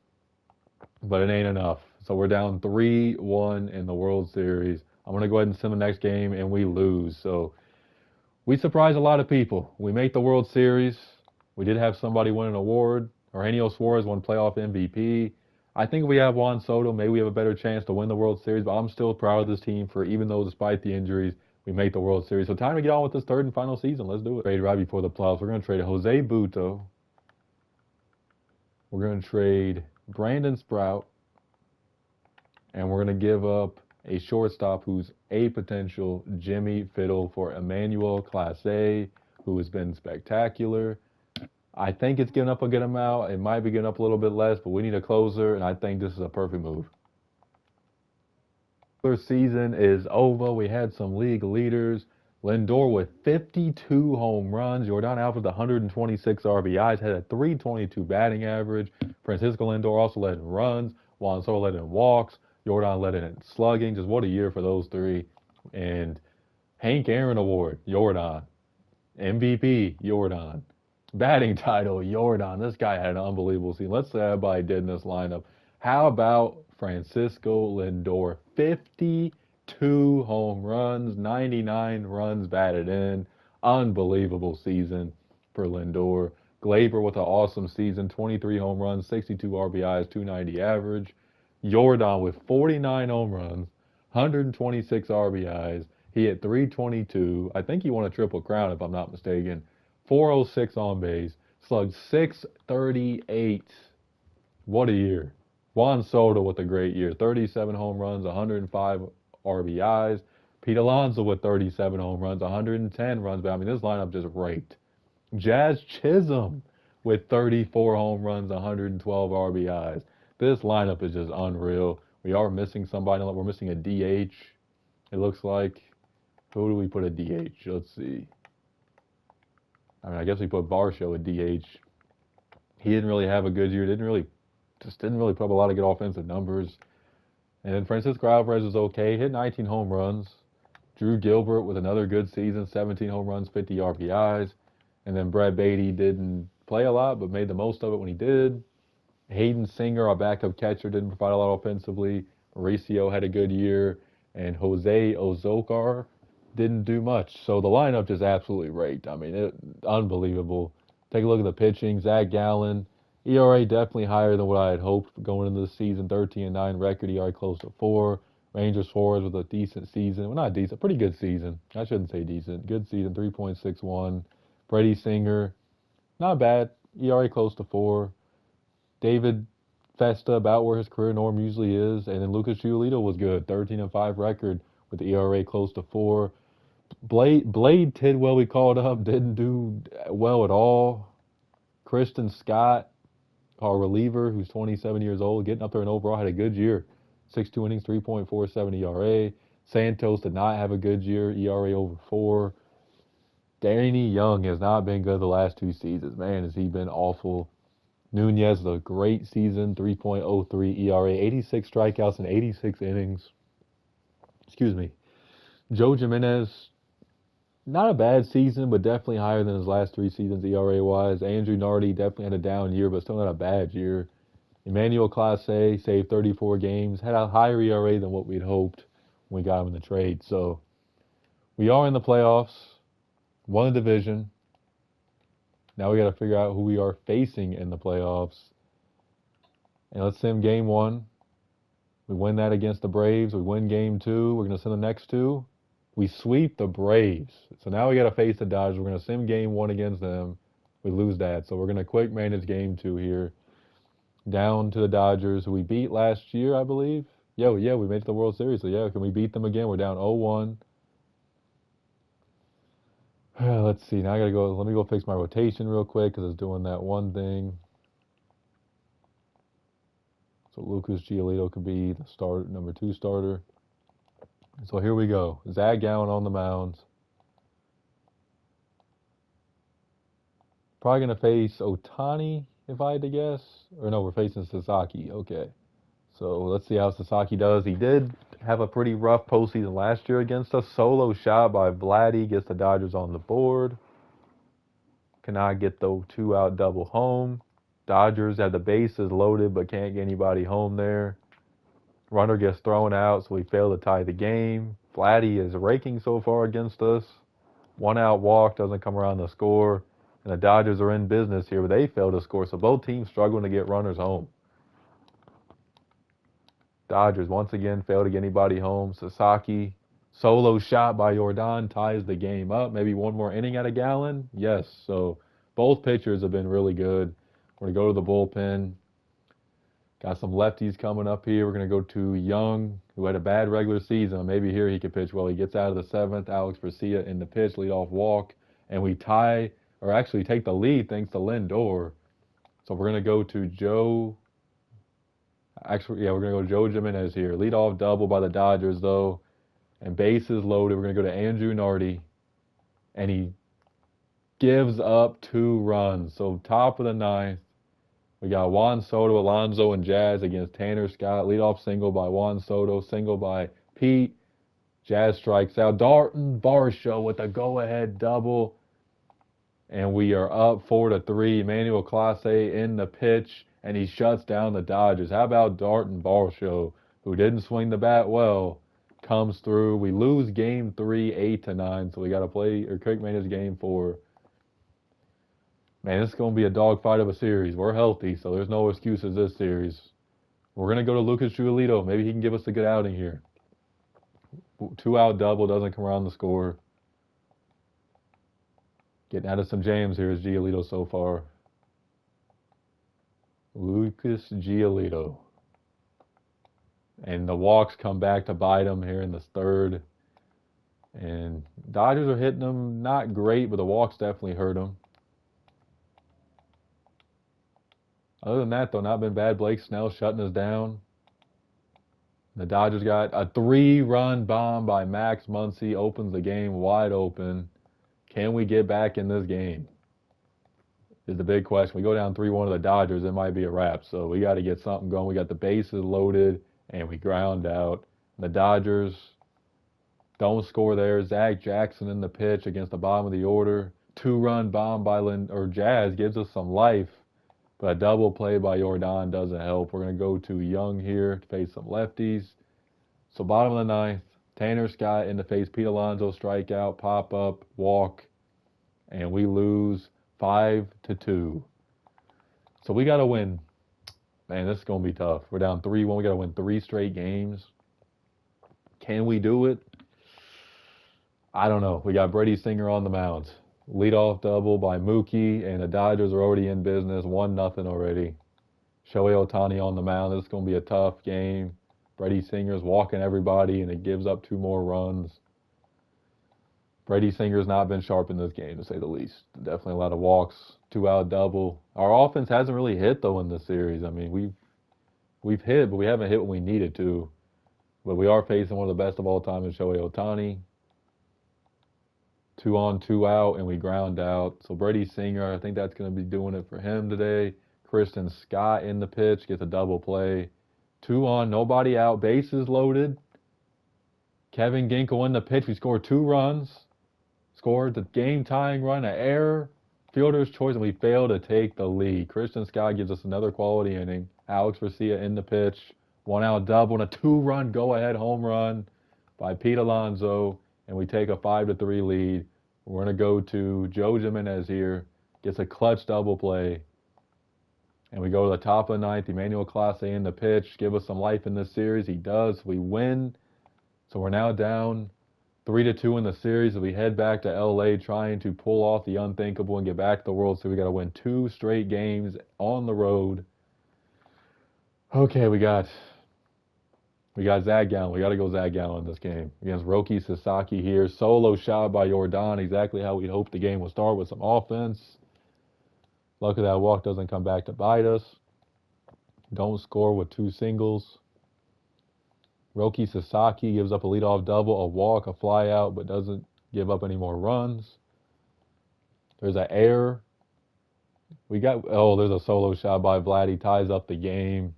but it ain't enough. So we're down 3-1 in the World Series. I'm going to go ahead and send the next game, and we lose. So we surprise a lot of people. We make the World Series. We did have somebody win an award. Eugenio Suarez won playoff MVP. I think we have Juan Soto. Maybe we have a better chance to win the World Series, but I'm still proud of this team for, even though despite the injuries, we make the World Series. So time to get on with this third and final season. Let's do it. Trade right before the playoffs. We're going to trade Jose Butto. We're going to trade Brandon Sprout. And we're going to give up a shortstop who's a potential Jimmy Fiddle for Emmanuel Clase, who has been spectacular. I think it's giving up a good amount. It might be giving up a little bit less, but we need a closer, and I think this is a perfect move. First season is over. We had some league leaders. Lindor with 52 home runs. Jordan Alvarez with 126 RBIs, had a 322 batting average. Francisco Lindor also led in runs. Juan Soto led in walks. Jordan led in slugging. Just what a year for those three. And Hank Aaron Award, Jordan. MVP, Jordan. Batting title, Jordan. This guy had an unbelievable season. Let's say everybody did in this lineup. How about Francisco Lindor? 52 home runs, 99 runs batted in. Unbelievable season for Lindor. Glaber with an awesome season, 23 home runs, 62 RBIs, 290 average. Jordan with 49 home runs, 126 RBIs. He hit 322. I think he won a triple crown if I'm not mistaken. 406 on base, slugged 638. What a year. Juan Soto with a great year. 37 home runs, 105 RBIs. Pete Alonso with 37 home runs, 110 runs. But I mean, this lineup just raked. Jazz Chisholm with 34 home runs, 112 RBIs. This lineup is just unreal. We are missing somebody. We're missing a DH, it looks like. Who do we put a DH? Let's see. I mean, I guess we put Varsho at DH. He didn't really have a good year. Didn't really put up a lot of good offensive numbers. And then Francisco Alvarez was okay. Hit 19 home runs. Drew Gilbert with another good season. 17 home runs, 50 RBIs. And then Brett Beatty didn't play a lot, but made the most of it when he did. Hayden Singer, our backup catcher, didn't provide a lot offensively. Mauricio had a good year. And Jose Ozokar didn't do much. So the lineup just absolutely raked. I mean, unbelievable. Take a look at the pitching. Zach Gallen, ERA definitely higher than what I had hoped going into the season. 13-9 record, ERA close to 4. Rangers Suarez with a decent season. Well, not decent, pretty good season. I shouldn't say decent. Good season, 3.61. Freddie Singer, not bad. ERA close to 4. David Festa about where his career norm usually is. And then Lucas Giolito was good. 13-5 record with the ERA close to 4. Blade Tidwell we called up, didn't do well at all. Kristen Scott, our reliever, who's 27 years old, getting up there and overall had a good year. 6.2 innings, 3.47 ERA. Santos did not have a good year, ERA over 4. Danny Young has not been good the last 2 seasons. Man, has he been awful. Nunez, a great season, 3.03 ERA, 86 strikeouts in 86 innings. Excuse me. Joe Jimenez, not a bad season, but definitely higher than his last 3 seasons ERA-wise. Andrew Nardi definitely had a down year, but still not a bad year. Emmanuel Clase saved 34 games, had a higher ERA than what we'd hoped when we got him in the trade. So we are in the playoffs, won the division. Now we got to figure out who we are facing in the playoffs. And let's sim game 1. We win that against the Braves. We win game 2. We're going to send the next 2. We sweep the Braves. So now we got to face the Dodgers. We're going to sim game 1 against them. We lose that. So we're going to quick manage game 2 here. Down to the Dodgers, who we beat last year, I believe. Yeah, we made it to the World Series. So yeah, can we beat them again? We're down 0-1. Let's see. Now I got to go. Let me go fix my rotation real quick because it's doing that one thing. So Lucas Giolito could be the number 2 starter. So here we go. Zach Gallen on the mound. Probably going to face Otani, if I had to guess. Or no, we're facing Sasaki. Okay. So let's see how Sasaki does. He did have a pretty rough postseason last year against us. Solo shot by Vladdy gets the Dodgers on the board. Cannot get the 2-out double home. Dodgers have the bases loaded but can't get anybody home there. Runner gets thrown out, so we fail to tie the game. Vladdy is raking so far against us. 1-out walk doesn't come around to score. And the Dodgers are in business here, but they fail to score. So both teams struggling to get runners home. Dodgers once again fail to get anybody home. Sasaki, solo shot by Jordan ties the game up. Maybe one more inning at a gallon? Yes. So both pitchers have been really good. We're going to go to the bullpen. Got some lefties coming up here. We're going to go to Young, who had a bad regular season. Maybe here he could pitch well. He gets out of the seventh. Alex Garcia in the pitch, leadoff walk. And we tie, or actually take the lead thanks to Lindor. So we're going to go to Joe. Actually, yeah, we're going to go to Joe Jimenez here. Leadoff double by the Dodgers, though. And bases loaded. We're going to go to Andrew Nardi. And he gives up 2 runs. So top of the ninth. We got Juan Soto, Alonso, and Jazz against Tanner Scott. Leadoff single by Juan Soto, single by Pete. Jazz strikes out. Dalton Varsho with a go-ahead double. And we are up 4-3. Emmanuel Clase in the pitch, and he shuts down the Dodgers. How about Dalton Varsho, who didn't swing the bat well, comes through. We lose game 3, 8-9, so we got to play or quick manage game 4. Man, this is going to be a dogfight of a series. We're healthy, so there's no excuses this series. We're going to go to Lucas Giolito. Maybe he can give us a good outing here. 2-out double, doesn't come around the score. Getting out of some jams here is Giolito so far. Lucas Giolito. And the walks come back to bite him here in the third. And Dodgers are hitting him not great, but the walks definitely hurt him. Other than that, though, not been bad. Blake Snell shutting us down. The Dodgers got a 3-run bomb by Max Muncy. Opens the game wide open. Can we get back in this game? Is the big question. We go down 3-1 to the Dodgers, it might be a wrap. So we got to get something going. We got the bases loaded, and we ground out. The Dodgers don't score there. Zach Jackson in the pitch against the bottom of the order. 2-run bomb by Jazz gives us some life. But a double play by Jordan doesn't help. We're going to go to Young here to face some lefties. So bottom of the ninth, Tanner Scott in the face. Pete Alonso strikeout, pop up, walk, and we lose 5-2. So we got to win. Man, this is going to be tough. We're down 3-1. We got to win 3 straight games. Can we do it? I don't know. We got Brady Singer on the mound. Leadoff double by Mookie, and the Dodgers are already in business. 1-0 already. Shohei Ohtani on the mound. This is going to be a tough game. Brady Singer's walking everybody, and it gives up 2 more runs. Brady Singer's not been sharp in this game, to say the least. Definitely a lot of walks. 2-out double. Our offense hasn't really hit, though, in this series. I mean, we've hit, but we haven't hit when we needed to. But we are facing one of the best of all time in Shohei Ohtani. 2 on, 2 out, and we ground out. So Brady Singer, I think that's going to be doing it for him today. Kristen Scott in the pitch, gets a double play. 2 on, nobody out, bases loaded. Kevin Ginkel in the pitch. We scored 2 runs. Scored the game-tying run, an error. Fielder's choice, and we fail to take the lead. Kristen Scott gives us another quality inning. Alex Garcia in the pitch. 1-out double and a 2-run go-ahead home run by Pete Alonso. And we take a 5-3 lead. We're going to go to Joe Jimenez here. Gets a clutch double play. And we go to the top of the ninth. Emmanuel Clase in the pitch. Give us some life in this series. He does. We win. So we're now down 3-2 in the series. As we head back to LA trying to pull off the unthinkable and get back to the World Series. We got to win 2 straight games on the road. Okay, we got Zach Gallen. We got to go Zach Gallen in this game against Roki Sasaki here. Solo shot by Jordan. Exactly how we'd hoped the game would start, with some offense. Luckily that walk doesn't come back to bite us. Don't score with 2 singles. Roki Sasaki gives up a leadoff double, a walk, a fly out, but doesn't give up any more runs. There's an error There's a solo shot by Vlad. He ties up the game.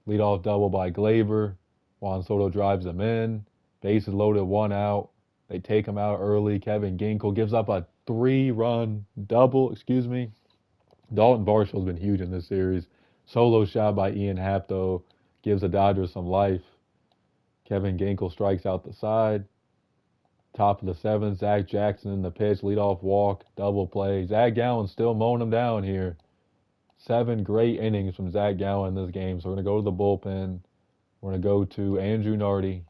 Leadoff double by Glaber. Juan Soto drives him in. Bases loaded, one out. They take him out early. Kevin Ginkel gives up a 3-run double. Excuse me. Dalton Varshall's been huge in this series. Solo shot by Ian Happ, though, gives the Dodgers some life. Kevin Ginkel strikes out the side. Top of the seventh, Zach Jackson in the pitch, leadoff walk, double play. Zach Gallen still mowing him down here. 7 great innings from Zach Gallen in this game. So we're going to go to the bullpen. We're going to go to Andrew Nardi.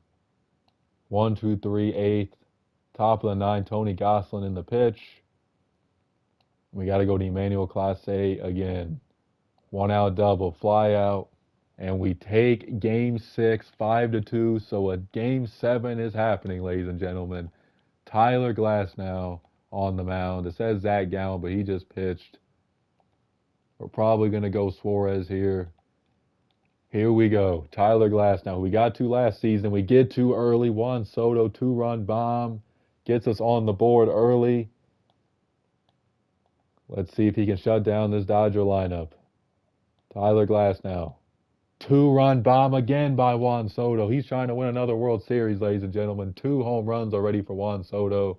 1, 2, 3, 8th. Top of the 9th, Tony Gosselin in the pitch. We got to go to Emmanuel Clase again. 1 out double, fly out. And we take Game 6, 5-2. So a Game 7 is happening, ladies and gentlemen. Tyler Glasnow on the mound. It says Zach Gallen, but he just pitched. We're probably going to go Suarez here. Here we go. Tyler Glasnow. We got to last season. We get too early. Juan Soto, 2-run bomb. Gets us on the board early. Let's see if he can shut down this Dodger lineup. Tyler Glasnow. 2-run bomb again by Juan Soto. He's trying to win another World Series, ladies and gentlemen. 2 home runs already for Juan Soto.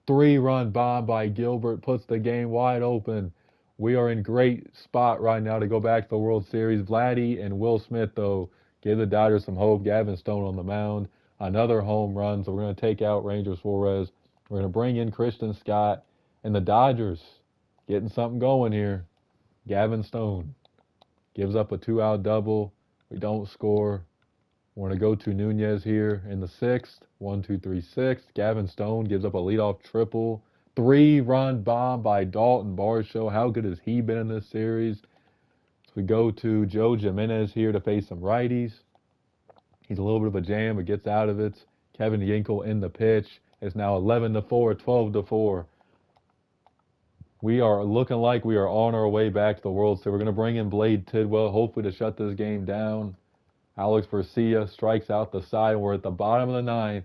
3-run bomb by Gilbert puts the game wide open. We are in great spot right now to go back to the World Series. Vladdy and Will Smith, though, give the Dodgers some hope. Gavin Stone on the mound. Another home run, so we're going to take out Ranger Suarez. We're going to bring in Christian Scott. And the Dodgers getting something going here. Gavin Stone gives up a 2-out double. We don't score. We're going to go to Nunez here in the 6th. 1, 2, 3, 6. Gavin Stone gives up a leadoff triple. 3-run bomb by Dalton Varsho. How good has he been in this series? So we go to Joe Jimenez here to face some righties. He's a little bit of a jam, but gets out of it. Kevin Ginkel in the pitch. It's now 11-4, 12-4. We are looking like we are on our way back to the World Series. We're going to bring in Blade Tidwell, hopefully to shut this game down. Alex Garcia strikes out the side. We're at the bottom of the 9th.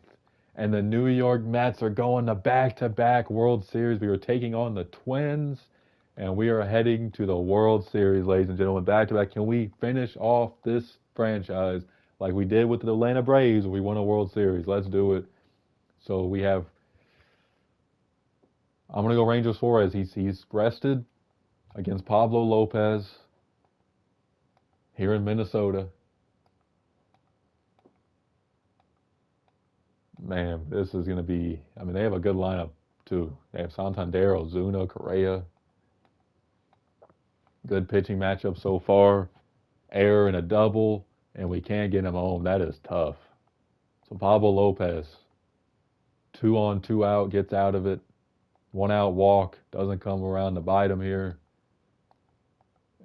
And the New York Mets are going to back-to-back World Series. We are taking on the Twins. And we are heading to the World Series, ladies and gentlemen. Back-to-back. Can we finish off this franchise like we did with the Atlanta Braves when we won a World Series? Let's do it. So we have... I'm going to go Ranger Suarez. He's rested against Pablo Lopez here in Minnesota. Man, this is going to be... I mean, they have a good lineup, too. They have Santander, Ozuna, Correa. Good pitching matchup so far. Error and a double, and we can't get him home. That is tough. So Pablo Lopez, 2 on, 2 out, gets out of it. 1-out walk, doesn't come around to bite him here.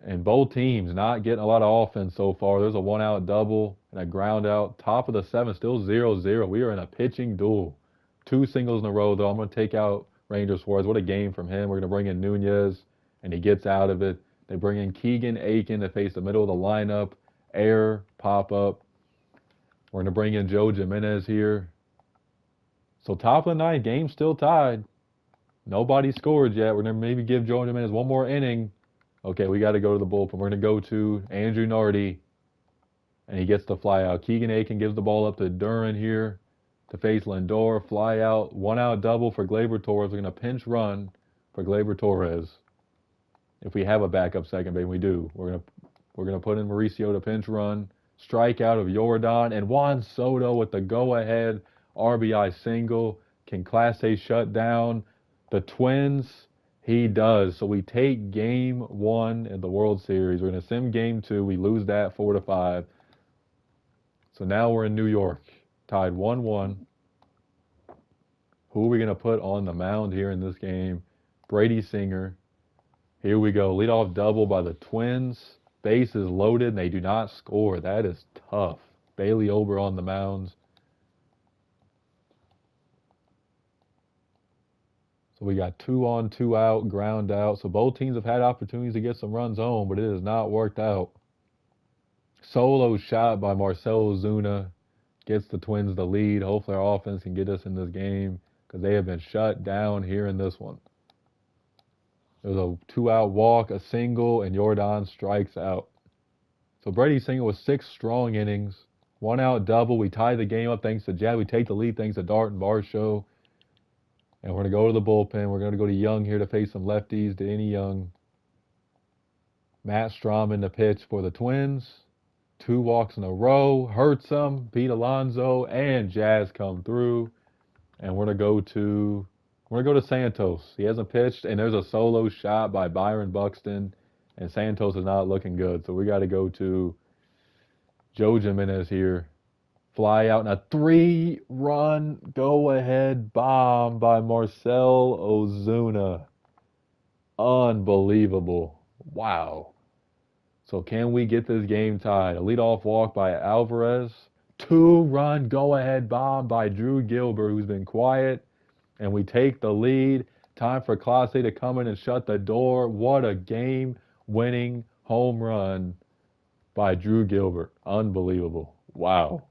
And both teams not getting a lot of offense so far. There's a 1-out double and a ground out. Top of the 7th, still 0-0. We are in a pitching duel. 2 singles in a row, though. I'm going to take out Ranger Suarez. What a game from him. We're going to bring in Nunez, and he gets out of it. They bring in Keegan Aiken to face the middle of the lineup. Error, pop up. We're going to bring in Joe Jimenez here. So top of the 9th, game still tied. Nobody scored yet. We're going to maybe give Joe Jimenez one more inning. Okay, we got to go to the bullpen. We're going to go to Andrew Nardi, and he gets the fly out. Keegan Aiken gives the ball up to Duran here to face Lindor. Fly out, 1-out double for Gleyber Torres. We're going to pinch run for Gleyber Torres. If we have a backup second base, we do. We're going to put in Mauricio to pinch run. Strikeout of Yordan, and Juan Soto with the go-ahead RBI single. Can Clase shut down the Twins? He does. So we take Game 1 in the World Series. We're going to sim Game 2. We lose that 4-5. So now we're in New York, tied 1-1. Who are we going to put on the mound here in this game? Brady Singer. Here we go. Leadoff double by the Twins. Bases loaded, and they do not score. That is tough. Bailey Ober on the mound. So we got 2 on, 2 out, ground out. So both teams have had opportunities to get some runs home, but it has not worked out. Solo shot by Marcell Ozuna gets the Twins the lead. Hopefully our offense can get us in this game because they have been shut down here in this one. There's a 2-out walk, a single, and Jordan strikes out. So Brady Singer with 6 strong innings, 1-out double. We tie the game up thanks to Jazz. We take the lead thanks to Dart and Varsho. And we're going to go to the bullpen. We're going to go to Young here to face some lefties. Danny Young. Matt Strom in the pitch for the Twins. 2 walks in a row. Hurts them. Pete Alonso and Jazz come through. And we're going to go to Santos. He hasn't pitched, and there's a solo shot by Byron Buxton. And Santos is not looking good. So we got to go to Joe Jimenez here. Fly out, and a 3-run go-ahead bomb by Marcell Ozuna. Unbelievable. Wow. So can we get this game tied? A leadoff walk by Alvarez. 2-run go-ahead bomb by Drew Gilbert, who's been quiet. And we take the lead. Time for Clase to come in and shut the door. What a game-winning home run by Drew Gilbert. Unbelievable. Wow.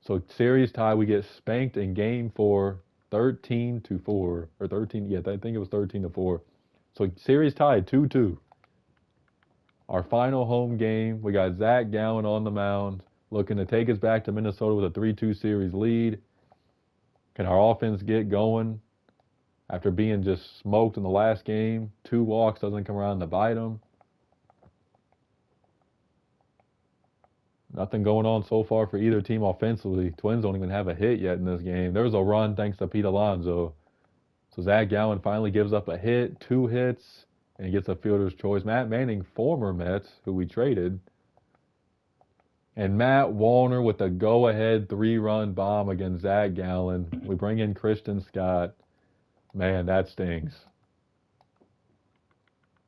So series tie, we get spanked in game 4, 13-4, or 13. Yeah, I think it was 13-4. So series tied 2-2. Our final home game, we got Zach Gallen on the mound, looking to take us back to Minnesota with a 3-2 series lead. Can our offense get going after being just smoked in the last game? 2 walks, doesn't come around to bite them. Nothing going on so far for either team offensively. Twins don't even have a hit yet in this game. There's a run thanks to Pete Alonso. So Zach Gallen finally gives up a hit, 2 hits, and he gets a fielder's choice. Matt Manning, former Mets, who we traded. And Matt Wallner with a go-ahead 3-run bomb against Zach Gallen. We bring in Christian Scott. Man, that stings.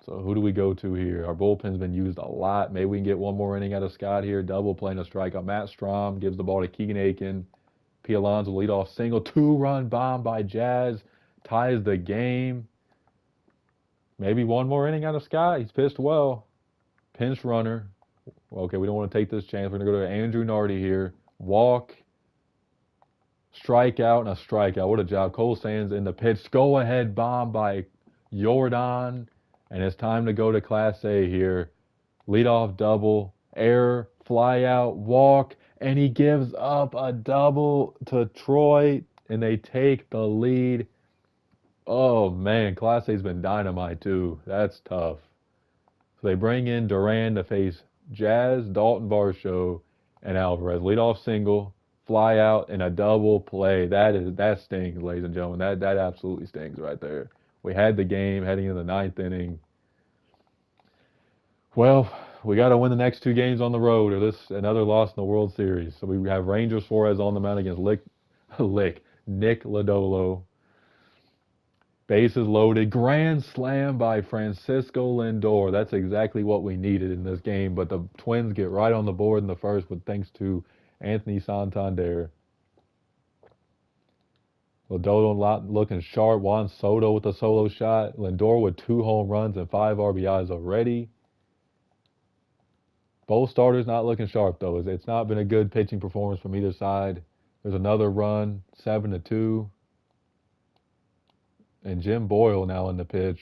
So who do we go to here? Our bullpen's been used a lot. Maybe we can get one more inning out of Scott here. Double play and a strikeout. Matt Strom gives the ball to Keegan Aiken. P. Alonso leadoff single. 2-run bomb by Jazz. Ties the game. Maybe one more inning out of Scott. He's pitched well. Pinch runner. Okay, we don't want to take this chance. We're going to go to Andrew Nardi here. Walk. Strikeout and a strikeout. What a job. Cole Sands in the pitch. Go-ahead bomb by Jordan. And it's time to go to Class A here. Leadoff double, error, fly out, walk, and he gives up a double to Troy, and they take the lead. Oh, man, Class A's been dynamite, too. That's tough. So they bring in Duran to face Jazz, Dalton Varsho, and Alvarez. Leadoff single, fly out, and a double play. That stings, ladies and gentlemen. That absolutely stings right there. We had the game heading into the 9th inning. Well, we got to win the next 2 games on the road, or another loss in the World Series. So we have Rangers Suarez on the mound against Nick Lodolo. Bases loaded. Grand slam by Francisco Lindor. That's exactly what we needed in this game. But the Twins get right on the board in the first, but thanks to Anthony Santander. Lodolo looking sharp. Juan Soto with a solo shot. Lindor with 2 home runs and 5 RBIs already. Both starters not looking sharp, though. It's not been a good pitching performance from either side. There's another run, 7-2. And Jim Boyle now in the pitch.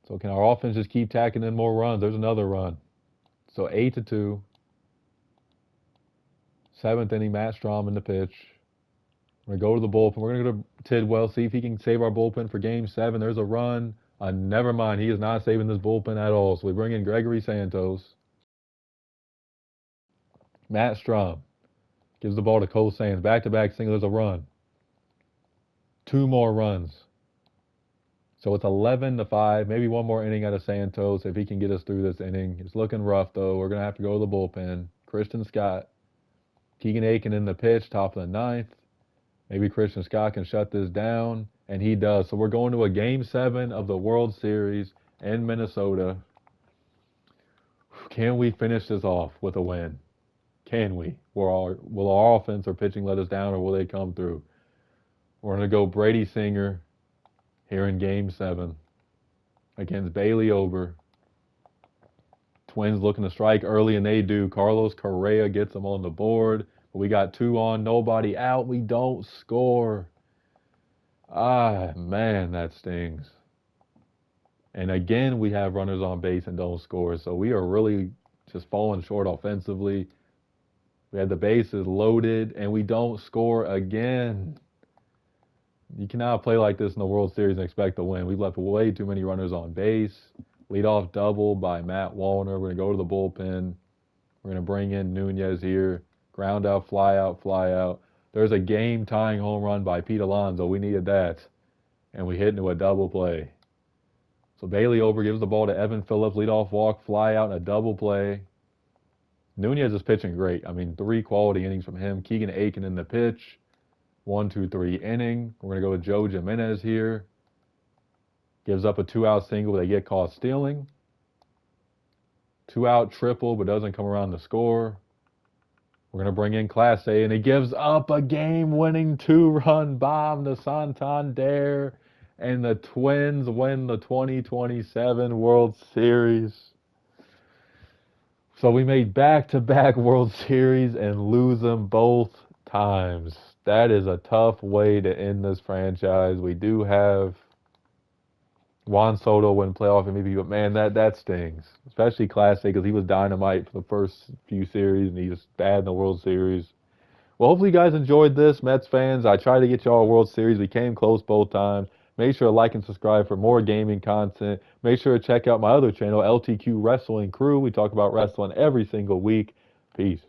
So can our offense just keep tacking in more runs? There's another run. So 8-2. 7th inning, Matt Strom in the pitch. We're going to go to the bullpen. We're going to go to Tidwell, see if he can save our bullpen for Game 7. There's a run. Never mind. He is not saving this bullpen at all. So we bring in Gregory Santos. Matt Strom gives the ball to Cole Sands. Back-to-back single. There's a run. 2 more runs. So it's 11-5. Maybe one more inning out of Santos if he can get us through this inning. It's looking rough, though. We're going to have to go to the bullpen. Christian Scott. Keegan Aiken in the pitch, top of the 9th. Maybe Christian Scott can shut this down, and he does. So we're going to a Game 7 of the World Series in Minnesota. Can we finish this off with a win? Can we? Will our offense or pitching let us down, or will they come through? We're going to go Brady Singer here in Game 7 against Bailey Ober. Twins looking to strike early, and they do. Carlos Correa gets them on the board. But we got 2 on, nobody out. We don't score. Ah, man, that stings. And again, we have runners on base and don't score. So we are really just falling short offensively. We had the bases loaded and we don't score again. You cannot play like this in the World Series and expect to win. We've left way too many runners on base. Leadoff double by Matt Wallner. We're going to go to the bullpen. We're going to bring in Nunez here. Ground out, fly out, fly out. There's a game tying home run by Pete Alonso. We needed that. And we hit into a double play. So Bailey over gives the ball to Evan Phillips. Leadoff walk, fly out, and a double play. Nunez is pitching great. I mean, 3 quality innings from him. Keegan Aiken in the pitch. 1, 2, 3 inning. We're going to go with Joe Jimenez here. Gives up a 2-out single, but they get caught stealing. 2-out triple, but doesn't come around to score. We're going to bring in Class A, and he gives up a game-winning 2-run bomb to Santander, and the Twins win the 2027 World Series. So we made back-to-back World Series and lose them both times. That is a tough way to end this franchise. We do have Juan Soto win playoff MVP, but man, that stings. Especially Class A because he was dynamite for the first few series and he was bad in the World Series. Well, hopefully you guys enjoyed this, Mets fans. I tried to get y'all a World Series. We came close both times. Make sure to like and subscribe for more gaming content. Make sure to check out my other channel, LTQ Wrestling Crew. We talk about wrestling every single week. Peace.